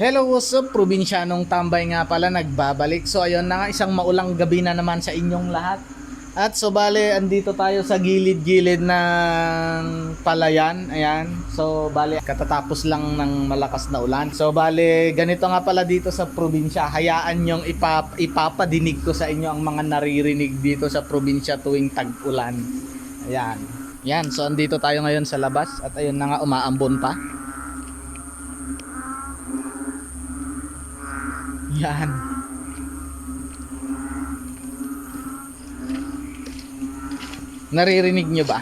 Hello, what's up? Probinsyanong tambay nga pala nagbabalik. So ayun na nga, isang maulang gabi na naman sa inyong lahat. At so bale, andito tayo sa gilid-gilid ng palayan. Ayan. So bale, katatapos lang ng malakas na ulan. So bale, ganito nga pala dito sa probinsya. Hayaan nyong ipapadinig ko sa inyo ang mga naririnig dito sa probinsya tuwing tag-ulan. Ayan. Yan, so andito tayo ngayon sa labas at ayun na nga, umaambon pa. Yan. Naririnig nyo ba?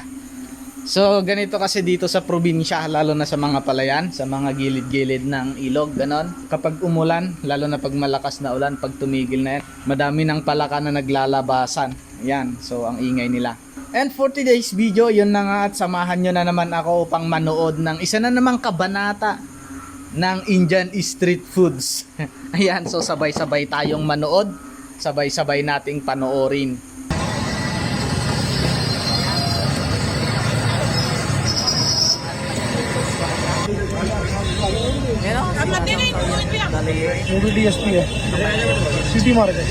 So ganito kasi dito sa probinsya, lalo na sa mga palayan, sa mga gilid-gilid ng ilog, ganon. Kapag umulan, lalo na pag malakas na ulan, pag tumigil na yan, madami ng palaka na naglalabasan. Yan, so ang ingay nila. And for today's video, yun na nga, at samahan nyo na naman ako upang manood ng isa na namang kabanata ng Indian street foods. Ayan, so sabay-sabay tayong manood, sabay-sabay nating panoorin. DSP है city market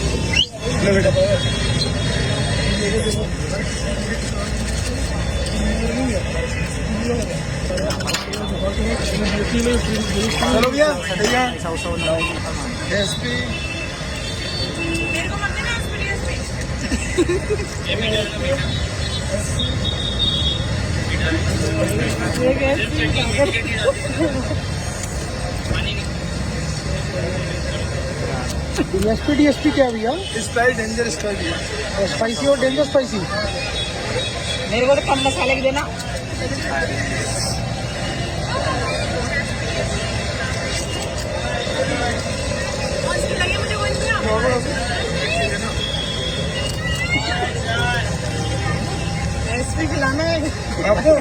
चलो भैया भैया DSP DSP क्या भैया? Spice danger spicy spicy और danger spicy. मेरे को तो कम मसाले की देना। एसपी खिलाना है आपको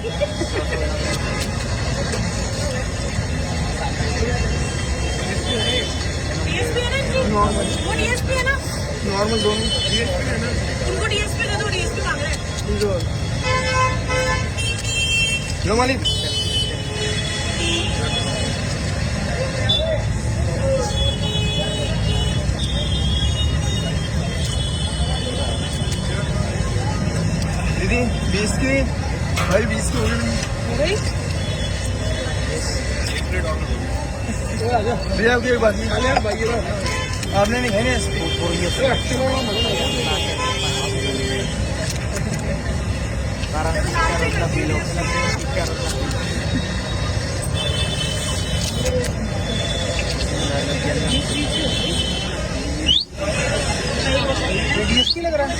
वो डीएसपी है ना, नॉर्मल दोनों उनको डीएसपी दे दो, डीएसपी मांग रहे हैं। लो मालिक दीदी 20 की भाई 20 की भैया आपकी एक बात नहीं आपने नहीं खाई DSP लग रहा है।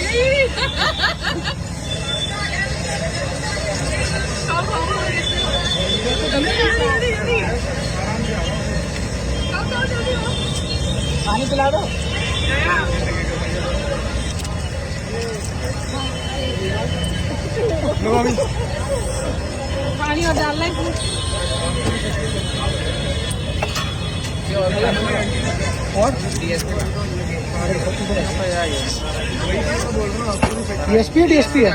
पानी पिला दो। लो अभी पानी और डालना है। और DSP है।